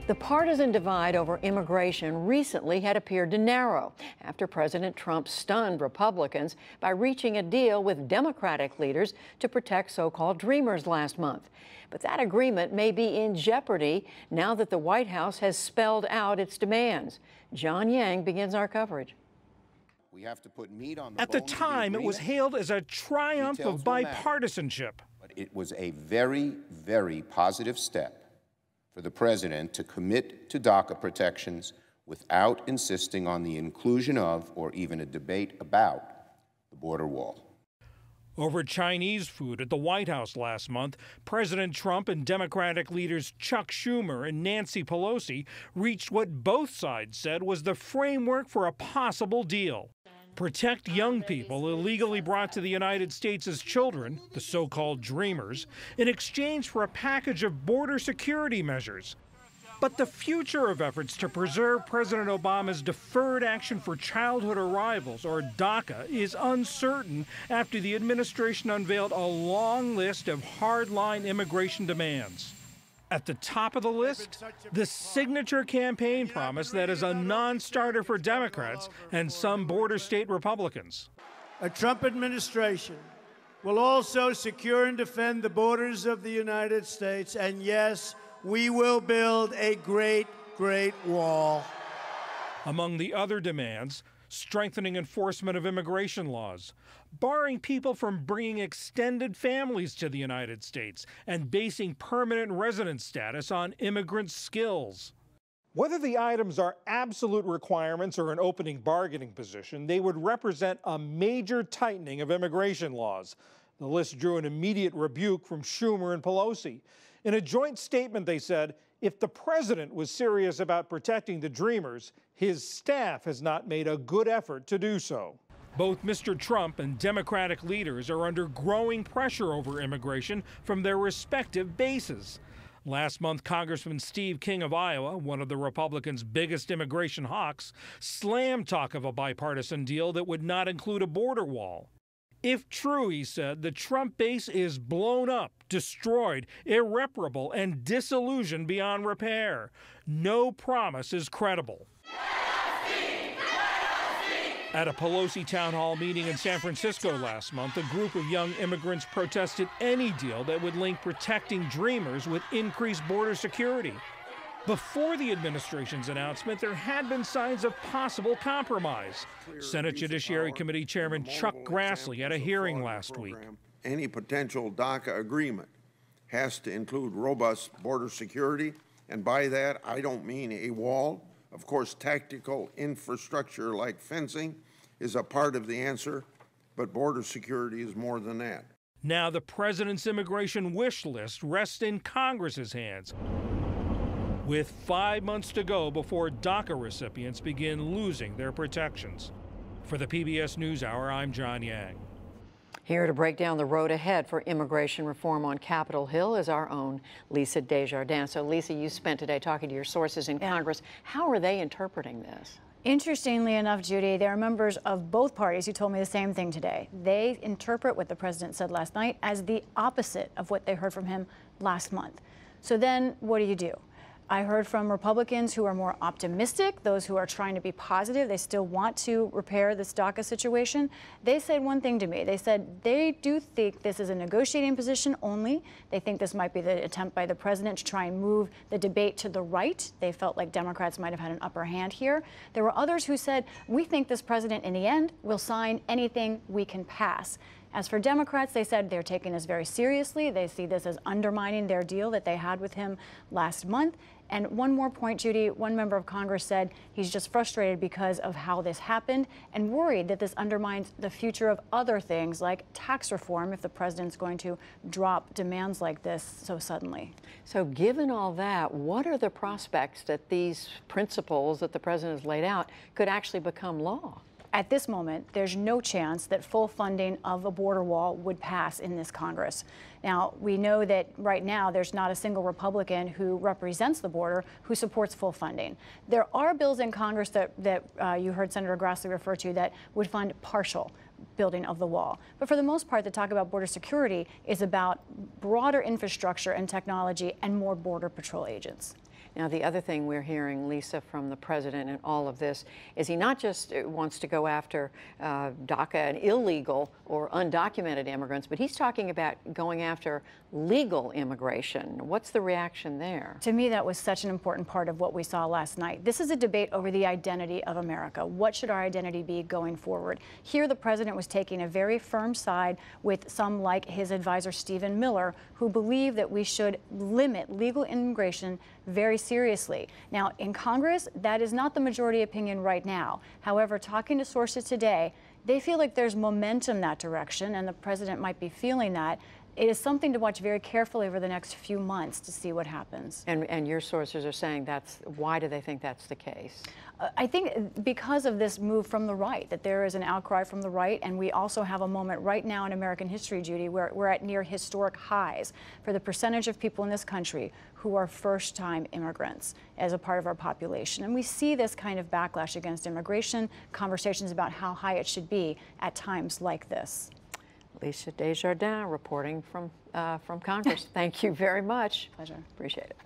The partisan divide over immigration recently had appeared to narrow after President Trump stunned Republicans by reaching a deal with Democratic leaders to protect so-called Dreamers last month. But that agreement may be in jeopardy now that the White House has spelled out its demands. John Yang begins our coverage. We have to put meat on the At the time, it was hailed as a triumph of bipartisanship. But it was a very, very positive step for the president to commit to DACA protections without insisting on the inclusion of or even a debate about the border wall. Over Chinese food at the White House last month, President Trump and Democratic leaders Chuck Schumer and Nancy Pelosi reached what both sides said was the framework for a possible deal. Protect young people illegally brought to the United States as children, the so-called Dreamers, in exchange for a package of border security measures. But the future of efforts to preserve President Obama's Deferred Action for Childhood Arrivals, or DACA, is uncertain after the administration unveiled a long list of hardline immigration demands. At the top of the list, the signature campaign promise that is a non-starter for Democrats and some border state Republicans. A Trump administration will also secure and defend the borders of the United States, and yes, we will build a great, great wall. Among the other demands, strengthening enforcement of immigration laws, barring people from bringing extended families to the United States, and basing permanent residence status on immigrant skills. Whether the items are absolute requirements or an opening bargaining position, they would represent a major tightening of immigration laws. The list drew an immediate rebuke from Schumer and Pelosi. In a joint statement, they said, if the president was serious about protecting the Dreamers, his staff has not made a good effort to do so. Both Mr. Trump and Democratic leaders are under growing pressure over immigration from their respective bases. Last month, Congressman Steve King of Iowa, one of the Republicans' biggest immigration hawks, slammed talk of a bipartisan deal that would not include a border wall. If true, he said, the Trump base is blown up, destroyed, irreparable, and disillusioned beyond repair. No promise is credible. At a Pelosi town hall meeting in San Francisco last month, a group of young immigrants protested any deal that would link protecting Dreamers with increased border security. Before the administration's announcement, there had been signs of possible compromise. Senate Judiciary Committee Chairman Chuck Grassley at a hearing last week. Any potential DACA agreement has to include robust border security, and by that I don't mean a wall. Of course, tactical infrastructure like fencing is a part of the answer, but border security is more than that. Now the president's immigration wish list rests in Congress's hands, with 5 months to go before DACA recipients begin losing their protections. For the PBS NewsHour, I'm John Yang. Here to break down the road ahead for immigration reform on Capitol Hill is our own Lisa Desjardins. So, Lisa, you spent today talking to your sources in Congress. How are they interpreting this? Interestingly enough, Judy, there are members of both parties who told me the same thing today. They interpret what the president said last night as the opposite of what they heard from him last month. So then what do? I heard from Republicans who are more optimistic, those who are trying to be positive. They still want to repair this DACA situation. They said one thing to me. They said they do think this is a negotiating position only. They think this might be the attempt by the president to try and move the debate to the right. They felt like Democrats might have had an upper hand here. There were others who said, we think this president in the end will sign anything we can pass. As for Democrats, they said they're taking this very seriously. They see this as undermining their deal that they had with him last month. And one more point, Judy, one member of Congress said he's just frustrated because of how this happened and worried that this undermines the future of other things like tax reform if the president's going to drop demands like this so suddenly. So given all that, what are the prospects that these principles that the president has laid out could actually become law? At this moment, there's no chance that full funding of a border wall would pass in this Congress. Now, we know that right now there's not a single Republican who represents the border who supports full funding. There are bills in Congress that you heard Senator Grassley refer to that would fund partial building of the wall. But for the most part, the talk about border security is about broader infrastructure and technology and more Border Patrol agents. Now, the other thing we're hearing, Lisa, from the president in all of this is he not just wants to go after DACA and illegal or undocumented immigrants, but he's talking about going after legal immigration. What's the reaction there? To me, that was such an important part of what we saw last night. This is a debate over the identity of America. What should our identity be going forward? Here, the president was taking a very firm side with some like his advisor, Stephen Miller, who believe that we should limit legal immigration very seriously. Now, in Congress, that is not the majority opinion right now. However, talking to sources today, they feel like there's momentum that direction, and the president might be feeling that. It is something to watch very carefully over the next few months to see what happens. And your sources are saying why do they think that's the case? I think because of this move from the right, that there is an outcry from the right, and we also have a moment right now in American history, Judy, where we're at near historic highs for the percentage of people in this country who are first-time immigrants as a part of our population. And we see this kind of backlash against immigration, conversations about how high it should be at times like this. Lisa Desjardins reporting from Congress. Thank you very much. Pleasure. Appreciate it.